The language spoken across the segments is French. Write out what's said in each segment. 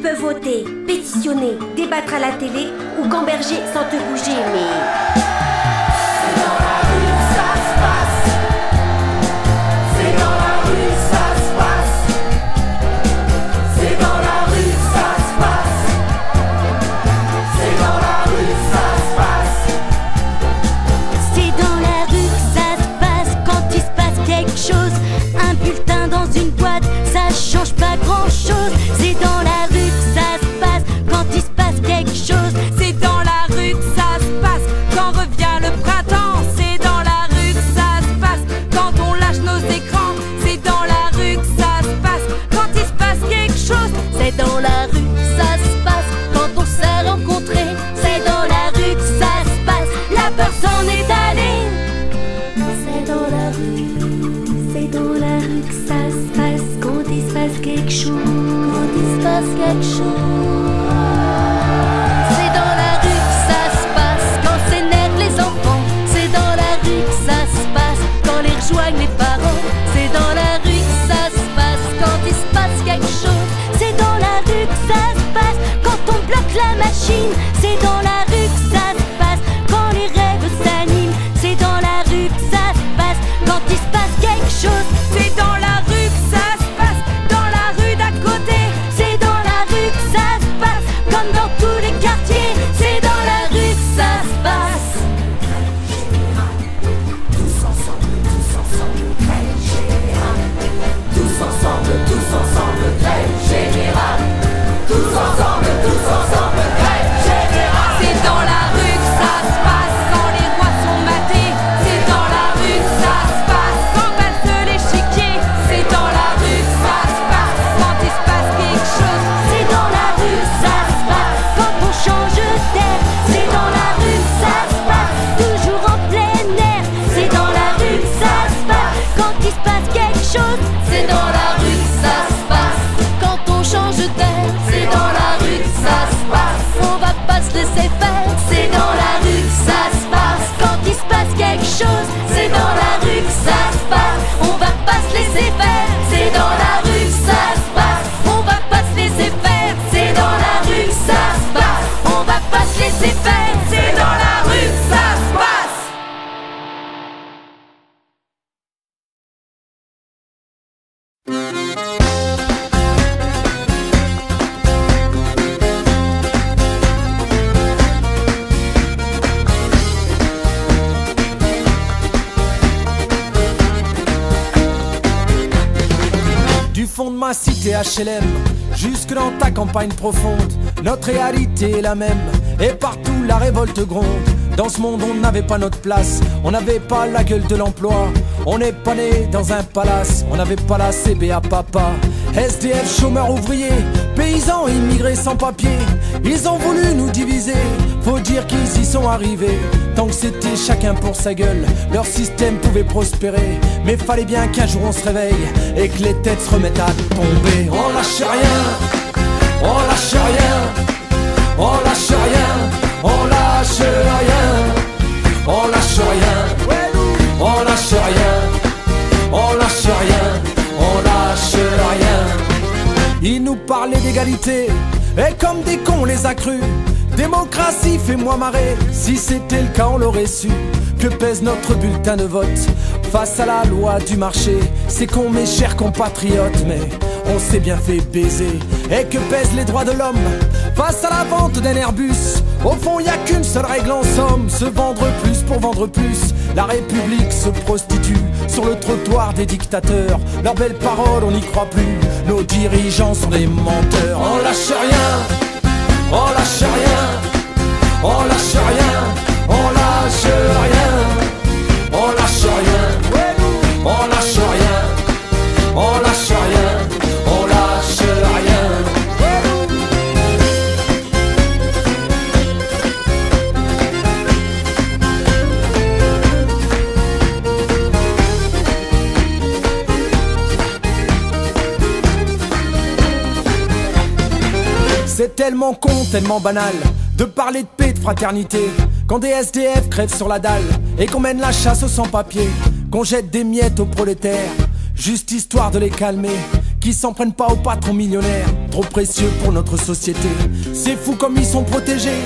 peux voter, pétitionner, débattre à la télé ou gamberger sans te bouger, mais... C'est dans la rue que ça se passe. C'est dans la rue que ça se passe. C'est dans la rue que ça se passe. C'est dans la rue que ça se passe. C'est dans la rue que ça se passe quand il se passe quelque chose. Un bulletin dans une boîte, ça change pas grand chose. C'est dans la rue que ça se passe quand il se passe quelque chose. C'est dans la rue que ça se passe quand revient le printemps. C'est dans la rue que ça se passe quand on lâche nos écrans. C'est dans la rue que ça se passe quand il se passe quelque chose. C'est dans la rue que ça se passe quand on s'est rencontrés. C'est dans la rue que ça se passe, la peur s'en est allée. C'est dans la rue que ça se passe quand il se passe quelque chose. Quand il se passe quelque chose. C'est dans la rue que ça se passe quand s'énervent les enfants. C'est dans la rue que ça se passe quand les rejoignent les parents. C'est dans la rue que ça se passe quand il se passe quelque chose. C'est dans la rue que ça se passe quand on bloque la machine. C'est dans la rue que ça se passe quand les rêves s'animent. C'est dans la rue que ça se passe quand il se passe quelque chose. C'est dans la rue que ça se passe, dans la rue d'à côté. C'est dans la rue que ça se passe, comme dans tous les quartiers. C'est dans la rue que ça se passe. Tous ensemble, grève générale. Tous ensemble, grève générale. Tous ensemble, grève générale. C'est dans la rue que ça se passe quand les rois sont matés. C'est dans la rue que ça se passe quand passe l'échiquier. C'est dans la rue que ça se passe quand il se passe quelque chose. C'est dans la rue que ça se passe quand on change d'air. C'est dans la rue que ça se passe, toujours en plein air. C'est dans la rue que ça se passe quand il se passe quelque chose. C'est dans la rue que ça se passe quand on change d'air. C'est dans la rue que ça se passe, on va pas se laisser faire. C'est dans la rue que ça se passe quand il se passe quelque chose. C'est dans la rue que ça se passe, on va pas se laisser faire. C'est dans la rue que ça se passe, on va pas se laisser faire. C'est dans la rue que ça se passe, on va pas se laisser faire. C'est dans la rue que ça se passe. Du fond de ma cité HLM jusque dans ta campagne profonde, notre réalité est la même et partout la révolte gronde. Dans ce monde on n'avait pas notre place, on n'avait pas la gueule de l'emploi. On n'est pas né dans un palace, on n'avait pas la CBA papa. SDF, chômeurs, ouvriers, paysans, immigrés sans papier. Ils ont voulu nous diviser, faut dire qu'ils y sont arrivés. Tant que c'était chacun pour sa gueule, leur système pouvait prospérer. Mais fallait bien qu'un jour on se réveille et que les têtes se remettent à tomber. On lâche rien, on lâche rien, on lâche rien, on lâche rien, on lâche rien, on lâche rien, on lâche rien, on lâche rien. Ils nous parlaient d'égalité et comme des cons on les a crus. Démocratie, fais-moi marrer, si c'était le cas on l'aurait su. Que pèse notre bulletin de vote face à la loi du marché? C'est con mes chers compatriotes, mais on s'est bien fait baiser. Et que pèsent les droits de l'homme face à la vente d'un Airbus? Au fond y a qu'une seule règle en somme, se vendre plus pour vendre plus. La République se prostitue sur le trottoir des dictateurs. Leurs belles paroles on n'y croit plus, nos dirigeants sont des menteurs. On lâche rien, on lâche rien, on lâche rien, on lâche rien, on lâche rien, on lâche rien, on lâche rien, on lâche rien. C'est tellement con, tellement banal de parler de paix, de fraternité, quand des SDF crèvent sur la dalle et qu'on mène la chasse aux sans-papiers, qu'on jette des miettes aux prolétaires, juste histoire de les calmer, qui s'en prennent pas aux patrons millionnaires. trop précieux pour notre société. C'est fou comme ils sont protégés,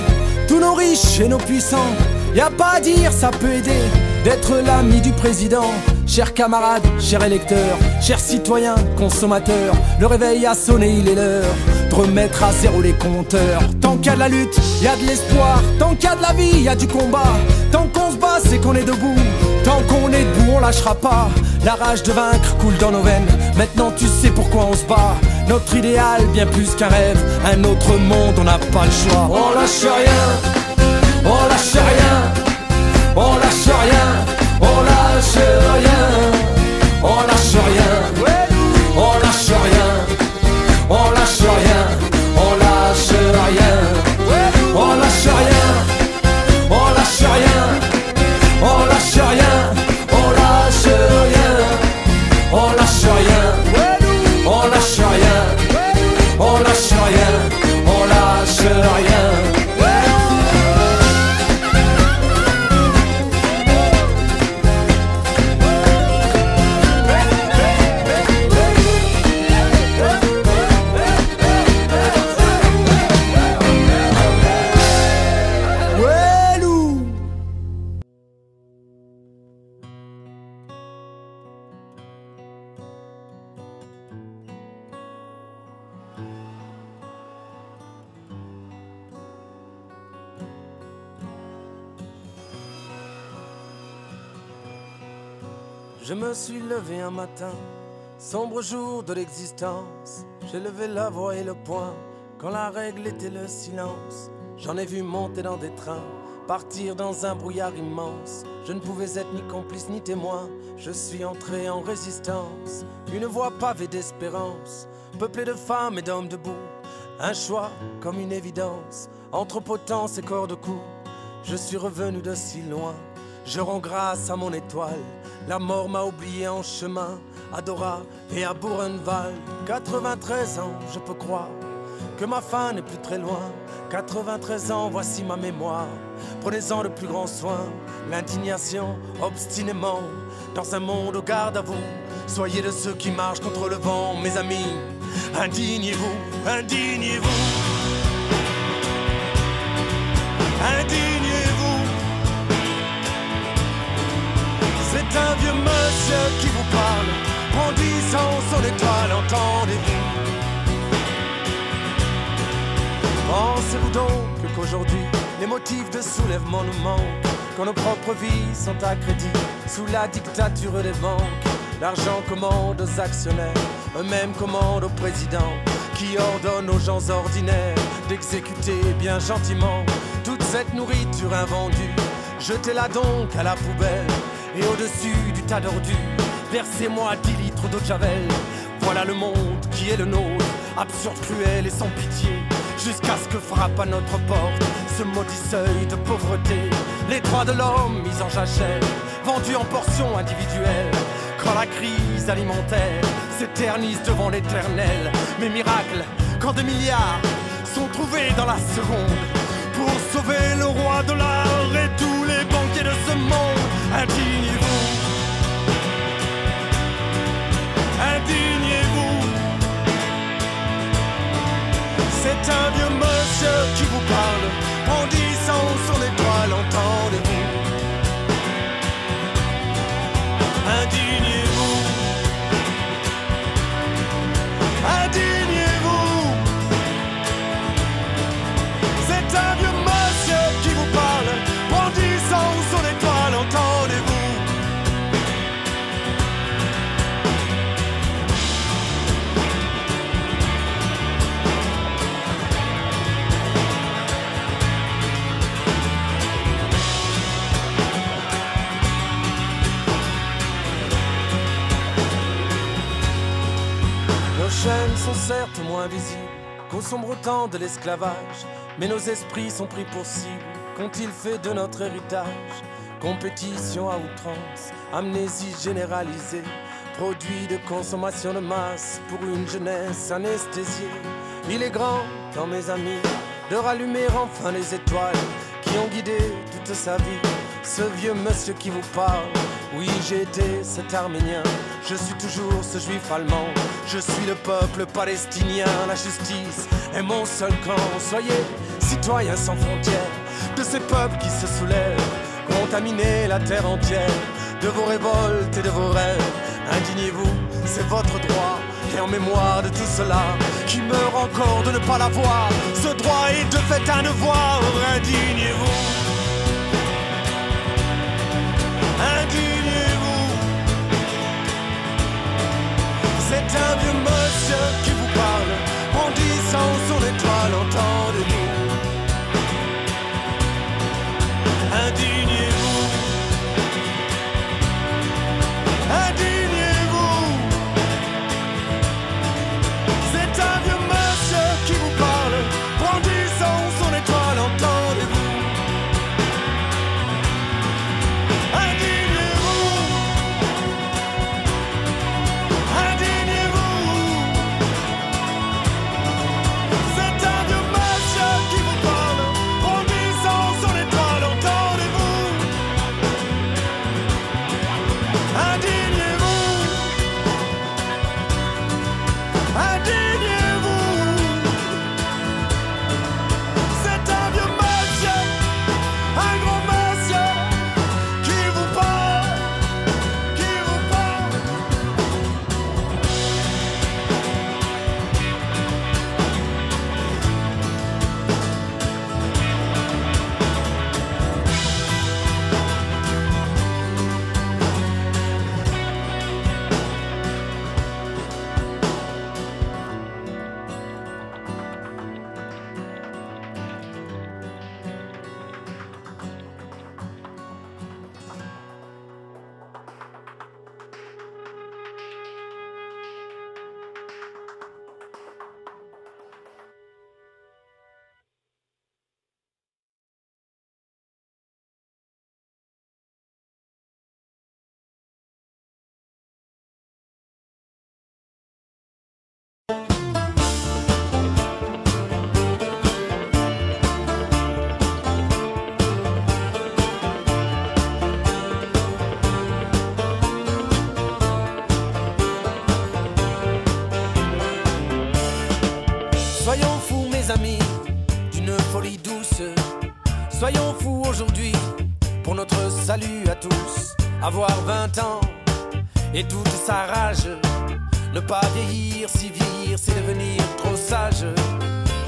tous nos riches et nos puissants. Y a pas à dire, ça peut aider d'être l'ami du président. Chers camarades, chers électeurs, chers citoyens, consommateurs, le réveil a sonné, il est l'heure de remettre à zéro les compteurs. Tant qu'il y a de la lutte, il y a de l'espoir. Tant qu'il y a de la vie, il y a du combat. Tant qu'on se bat, c'est qu'on est debout. Tant qu'on est debout, on lâchera pas. La rage de vaincre coule dans nos veines. Maintenant tu sais pourquoi on se bat. Notre idéal, bien plus qu'un rêve. Un autre monde, on n'a pas le choix. On lâche rien, on lâche rien, on lâche rien. On lâche rien, on lâche rien, on lâche rien, on lâche rien, on lâche rien, on lâche rien, on lâche rien, on lâche rien, on lâche rien, on lâche rien, on lâche rien, on lâche rien, on lâche rien. Je me suis levé un matin, sombre jour de l'existence. J'ai levé la voix et le poing, quand la règle était le silence. J'en ai vu monter dans des trains, partir dans un brouillard immense. Je ne pouvais être ni complice ni témoin, je suis entré en résistance. Une voie pavée d'espérance, peuplée de femmes et d'hommes debout. Un choix comme une évidence, entre potence et corps de cou. Je suis revenu de si loin, je rends grâce à mon étoile. La mort m'a oublié en chemin, à Dora et à Buchenwald. 93 ans, je peux croire que ma fin n'est plus très loin. 93 ans, voici ma mémoire. Prenez-en le plus grand soin. L'indignation, obstinément, dans un monde au garde à vous. Soyez de ceux qui marchent contre le vent, mes amis. Indignez-vous, indignez-vous. Indignez-vous. C'est un vieux monsieur qui vous parle, brandissant son étoile, entendez-vous? Pensez-vous donc qu'aujourd'hui, les motifs de soulèvement nous manquent, quand nos propres vies sont à crédit, sous la dictature des banques? L'argent commande aux actionnaires, eux-mêmes commandent au président, qui ordonne aux gens ordinaires d'exécuter bien gentiment toute cette nourriture invendue. Jetez-la donc à la poubelle, et au-dessus du tas d'ordures, versez-moi 10 litres d'eau de javel. Voilà le monde qui est le nôtre, absurde, cruel et sans pitié, jusqu'à ce que frappe à notre porte ce maudit seuil de pauvreté. Les droits de l'homme mis en jachère, vendus en portions individuelles. Quand la crise alimentaire s'éternise devant l'éternel. Mais miracle, quand des milliards sont trouvés dans la seconde pour sauver le roi de l'art et tous les banquiers de ce monde. Indignez-vous, indignez-vous. C'est un vieux monsieur qui vous parle, brandissant son étoile, entendez-vous? Indignez-vous, indignez-vous. C'est un vieux monsieur qui vous parle, brandissant son étoile, entendez-vous? Nos chaînes sont certes moins visibles qu'au sombre temps de l'esclavage, mais nos esprits sont pris pour cible. Qu'ont-ils fait de notre héritage? Compétition à outrance, amnésie généralisée, produit de consommation de masse pour une jeunesse anesthésiée. Il est grand temps, mes amis, de rallumer enfin les étoiles qui ont guidé toute sa vie. Ce vieux monsieur qui vous parle Oui, j'ai été cet Arménien, je suis toujours ce Juif allemand. Je suis le peuple palestinien, la justice est mon seul camp. Soyez citoyens sans frontières de ces peuples qui se soulèvent, contaminer la terre entière de vos révoltes et de vos rêves. Indignez-vous, c'est votre droit. Et en mémoire de tout cela qui meurt encore de ne pas l'avoir, ce droit est de fait un devoir. Indignez-vous, indignez-vous. C'est un vieux monsieur qui vous parle, brandissant son étoile, entendez-vous. Indignez-vous, indignez-vous. C'est un vieux monsieur qui vous parle, brandissant son étoile, entendez-vous. Indignez-vous, indignez-vous. C'est un vieux monsieur qui vous parle, brandissant son étoile, entendez-vous. Indignez-vous, indignez-vous. C'est un vieux monsieur, un gros monsieur qui vous parle, qui vous parle. Soyons fous, mes amis, d'une folie douce. Soyons fous aujourd'hui pour notre salut à tous. Avoir 20 ans et toute sa rage, ne pas vieillir, si vieillir c'est devenir trop sage.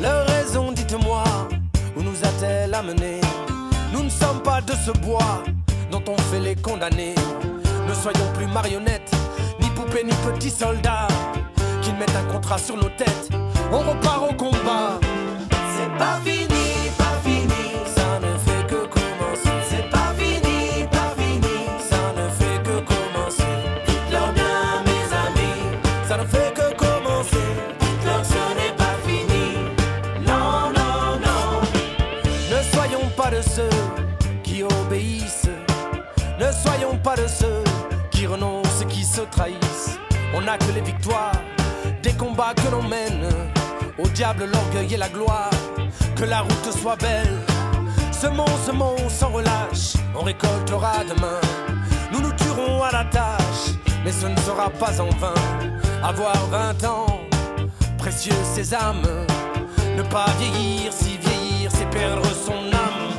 Leur raison, dites-moi, où nous a-t-elle amené? Nous ne sommes pas de ce bois dont on fait les condamnés. Ne soyons plus marionnettes, ni poupées, ni petits soldats qui mettent un contrat sur nos têtes. On repart au combat. C'est pas fini, pas fini. Ça ne fait que commencer. C'est pas fini, pas fini. Ça ne fait que commencer. Dites-leur bien, mes amis. Ça ne fait que commencer. Dites-leur que ce n'est pas fini. Non, non, non. Ne soyons pas de ceux qui obéissent. Ne soyons pas de ceux qui renoncent, qui se trahissent. On n'a que les victoires des combats que l'on mène. Au diable l'orgueil et la gloire, que la route soit belle. Semons, semons sans relâche, on récoltera demain. Nous nous tuerons à la tâche, mais ce ne sera pas en vain. Avoir 20 ans, précieux sésame. Ne pas vieillir, si vieillir c'est perdre son âme.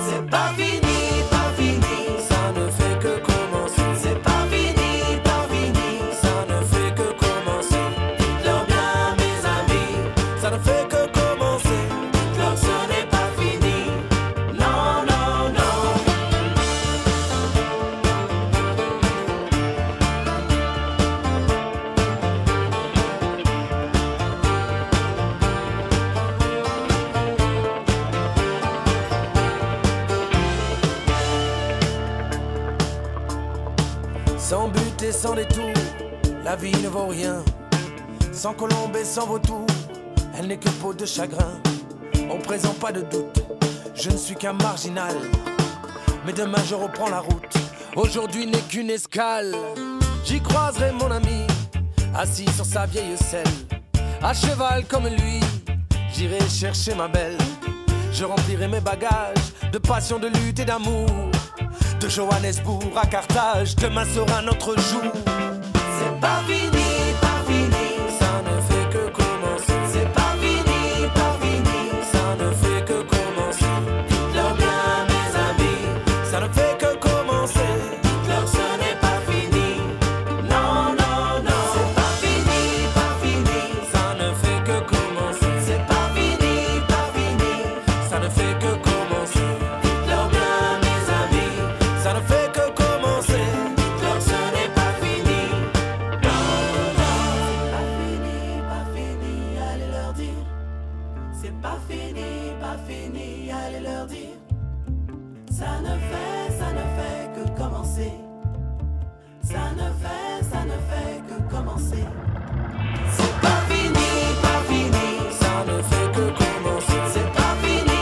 C'est pas fini, pas fini. Ça ne fait que commencer. C'est pas fini, pas fini. Ça ne fait que commencer. Dites-leur bien, mes amis. Ça ne fait que commencer. Dites-leur que ce n'est pas fini. Non, non, non. Sans but et sans détour, la vie ne vaut rien. Sans colombe et sans vautour, elle n'est que peau de chagrin. Au présent pas de doute, je ne suis qu'un marginal. Mais demain je reprends la route, aujourd'hui n'est qu'une escale. J'y croiserai mon ami, assis sur sa vieille selle. À cheval comme lui, j'irai chercher ma belle. Je remplirai mes bagages de passion, de lutte et d'amour. De Johannesburg à Carthage, demain sera notre jour. C'est pas fini, pas fini. Ça ne fait que commencer. C'est pas fini, pas fini. Ça ne fait que commencer. Dites-leur bien, mes amis. Ça ne fait que commencer. Dites-leur ce n'est pas fini. Non, non, non. C'est pas fini, pas fini. Ça ne fait que commencer. C'est pas fini, pas fini. Ça ne fait que commencer. Dites-leur bien, mes amis. Ça ne fait que commencer. Dites-leur ce n'est pas fini. Non, non. C'est pas fini, allez leur dire. C'est pas fini, allez leur dire. Ça ne fait que commencer. Ça ne fait que commencer. C'est pas fini, Ça ne fait que commencer. c'est pas fini,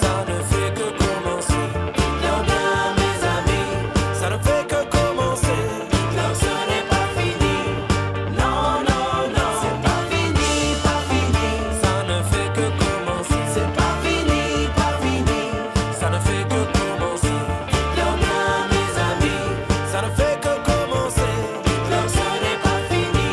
Ça ne fait que commencer. dites-leur bien, mes amis. Ça ne fait que commencer. Dites-leur ce n'est pas fini. Non, non, non. C'est pas fini, Ça ne fait que commencer. c'est pas fini, Ça ne fait que commencer. dites-leur bien, mes amis. Ça ne fait que commencer. Dites-leur ce n'est pas fini.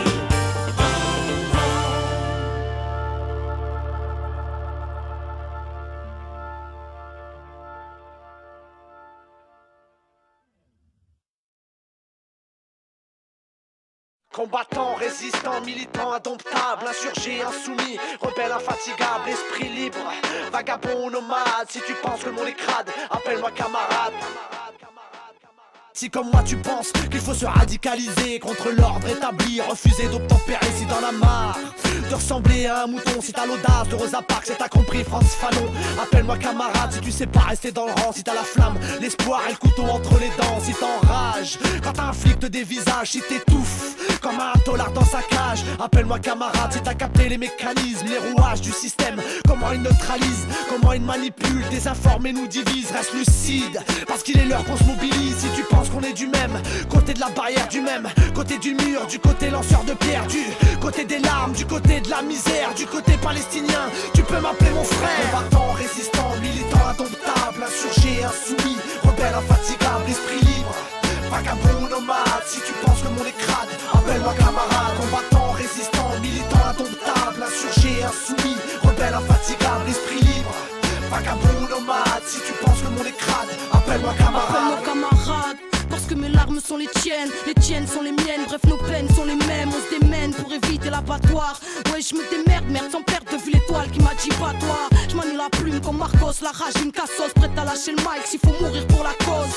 Combattant, résistant, militant, indomptable, insurgé, insoumis, rebelle, infatigable, esprit libre, vagabond, nomade. Si tu penses que le monde est crade, appelle-moi camarade. Si comme moi tu penses qu'il faut se radicaliser contre l'ordre établi, refuser d'obtempérer si t'en as marre de ressembler à un mouton, si t'as l'audace de Rosa Parks, si t'as compris Frantz Fanon, appelle-moi camarade. Si tu sais pas rester dans le rang, si t'as la flamme, l'espoir et le couteau entre les dents, si t'enrages quand un flic te dévisage, si t'étouffes comme un tolard dans sa cage, appelle-moi camarade. Si t'as capté les mécanismes, les rouages du système, comment il neutralise, comment il manipule, désinforme et nous divise, reste lucide, parce qu'il est l'heure qu'on se mobilise. Si tu penses qu'on est du même côté de la barrière, du même côté du mur, du côté lanceur de pierre, du côté des larmes, du côté de la misère, du côté palestinien, tu peux m'appeler mon frère. Combattant, résistant, militant, indomptable, insurgé, insoumis, rebelle, infatigable, esprit libre, vagabond, nomade. Si tu penses que le monde est crade, appelle-moi camarade. Combattant, résistant, militant, indomptable, insurgé, insoumis, rebelle, infatigable, esprit libre, vagabond, nomade. Si tu penses que le monde est crade, appelle-moi camarade. Appelle-moi camarade, parce que mes larmes sont les tiennes sont les miennes, bref nos peines sont les mêmes, on se démène pour éviter l'abattoir. Ouais je me démerde, merde sans perte de vue l'étoile qui m'a dit pas toi. Je manie la plume comme Marcos, la rage une cassos, prête à lâcher le mic s'il faut mourir pour la cause.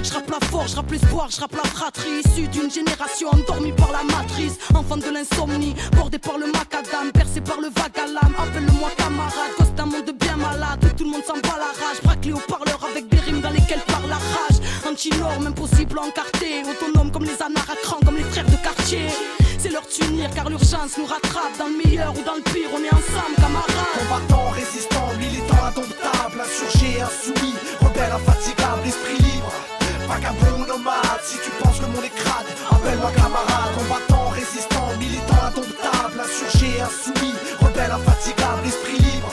Je rappe la force, je rappe l'espoir, je rappe la fratrie, issue d'une génération endormie par la matrice, enfant de l'insomnie, bordé par le macadam, percé par le vague à l'âme. Appelle-le-moi camarade, cause d'un monde bien malade, où tout le monde s'en bat la rage, braque les haut-parleurs avec des rimes dans lesquelles parle la rage. Anti-norme, impossible à encarter, autonome comme les anards à cran, comme les frères de quartier. C'est l'heure de s'unir car l'urgence nous rattrape, dans le meilleur ou dans le pire, on est ensemble camarades. Combattant, résistant, militant, indomptable, insurgé, insoumis, rebelle, infatigable, esprit libre, vagabond, nomade. Si tu penses que le monde est crade, appelle-moi camarade. Combattant, résistant, militant, indomptable, insurgé, insoumis, rebelle, infatigable, esprit libre,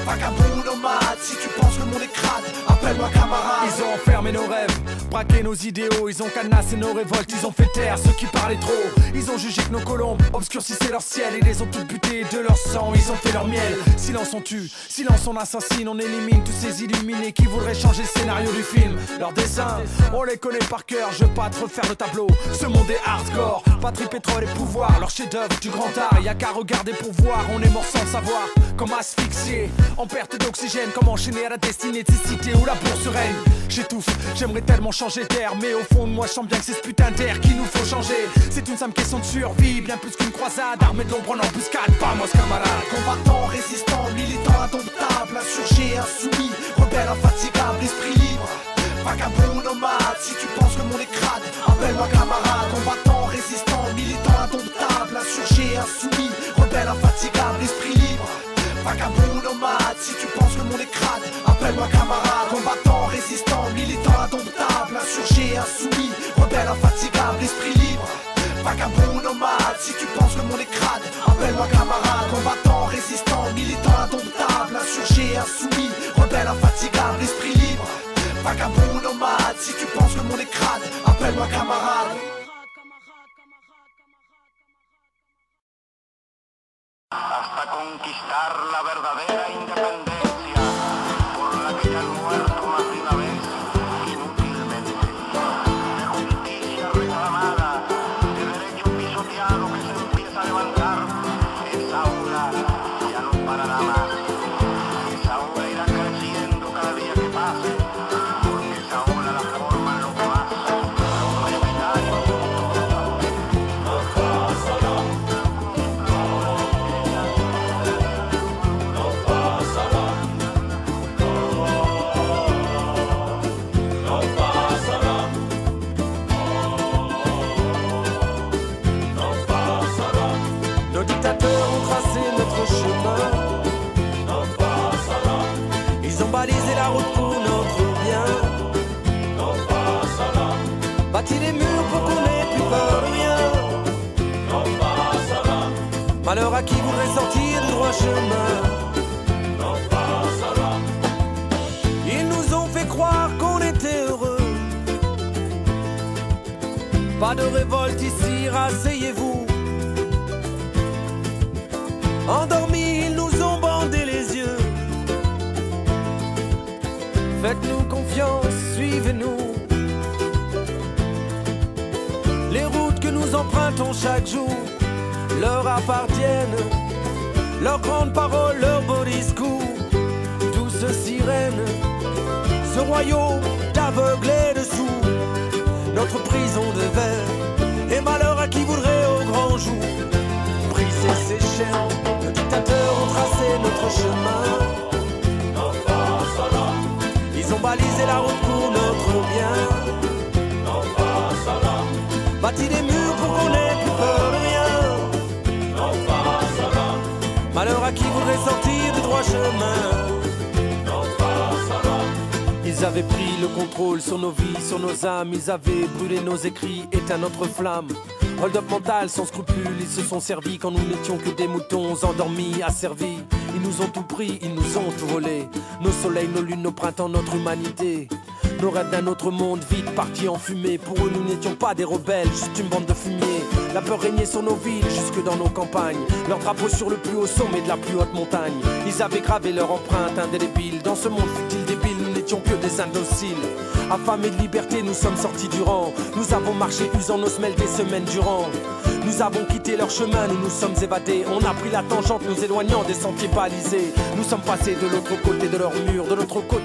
vagabond, nomade. Si tu penses que le monde est crade, appelle-moi camarade. Ils ont enfermé nos rêves, braqué nos idéaux, ils ont canassé nos révoltes, ils ont fait taire ceux qui parlaient trop. Ils ont jugé que nos colombes obscurcissaient leur ciel, ils les ont toutes butées de leur sang, ils ont fait leur miel. Silence on tue, silence on assassine, on élimine tous ces illuminés qui voudraient changer le scénario du film. Leurs dessins, on les connaît par cœur, je veux pas te refaire le tableau. Ce monde est hardcore, patrie, pétrole et pouvoir, leur chef-d'œuvre du grand art, y'a qu'à regarder pour voir, on est mort sans savoir. Comme asphyxié, en perte d'oxygène, comme enchaîné à la destinée de ces cités où la bourse règne. J'étouffe, j'aimerais tellement changer d'air, mais au fond de moi je sens bien que c'est ce putain d'air qu'il nous faut changer. C'est une simple question de survie, bien plus qu'une croisade, armée de l'ombre en embuscade, vamos camarade. Combattant, résistant, militant, indomptable, insurgé, insoumis, rebelle, infatigable, esprit libre, vagabond, nomade. Si tu penses que le monde est crade, appelle-moi camarade. Combattant, résistant, militant, indomptable, insurgé, insoumis, rebelle, infatigable, esprit libre, vagabond, nomade. Si tu penses que le monde est crade, appelle-moi camarade. Combattant, résistant, militant, indomptable, insurgé, insoumis, rebelle, infatigable, esprit libre, vagabond, nomade. Si tu penses que le monde est crade, appelle-moi camarade. Combattant, résistant, militant, indomptable, insurgé, insoumis, rebelle, infatigable, esprit libre, Vagabond nomade, si tu penses que le monde est crade, appelle-moi camarade. Hasta conquistar la verdadera independencia por la que ya han muerto más de una vez inútilmente. De justicia reclamada, de derecho pisoteado que se empieza a levantar, esa ola ya no parará más. Esa ola irá creciendo cada día que pase, porque esa ola la forman los más, los mayoritarios. Nos dictateurs ont tracé notre chemin. Ils ont balisé la route pour notre bien. Bâti des murs pour qu'on n'ait plus peur de rien. Malheur à qui voudrait sortir du droit chemin. Ils nous ont fait croire qu'on était heureux. Pas de révolte ici, rasseyez-vous. Endormis, ils nous ont bandé les yeux. Faites-nous confiance, suivez-nous. Les routes que nous empruntons chaque jour leur appartiennent. Leurs grandes paroles, leurs beaux discours, douces sirènes. Ce royaume d'aveugle et de sourds, notre prison de verre. Et malheur à qui voudrait au grand jour briser ses chaînes. Nos dictateurs ont tracé notre chemin. Ils ont balisé la route pour notre bien. Bâti des murs pour qu'on n'ait plus peur de rien. Malheur à qui voudrait sortir du droit chemin. Ils avaient pris le contrôle sur nos vies, sur nos âmes. Ils avaient brûlé nos écrits, éteint notre flamme. Hold-up mental, sans scrupules, ils se sont servis quand nous n'étions que des moutons endormis, asservis. Ils nous ont tout pris, ils nous ont tout volé. Nos soleils, nos lunes, nos printemps, notre humanité. Nos rêves d'un autre monde, vite partis en fumée. Pour eux, nous n'étions pas des rebelles, juste une bande de fumier. La peur régnait sur nos villes, jusque dans nos campagnes. Leur drapeau sur le plus haut sommet de la plus haute montagne. Ils avaient gravé leur empreinte indélébile. Dans ce monde fut-il débile, nous n'étions que des indociles. Affamés de liberté, nous sommes sortis du rang. Nous avons marché usant nos semelles des semaines durant. Nous avons quitté leur chemin, nous nous sommes évadés. On a pris la tangente, nous éloignant des sentiers balisés. Nous sommes passés de l'autre côté de leur mur, de l'autre côté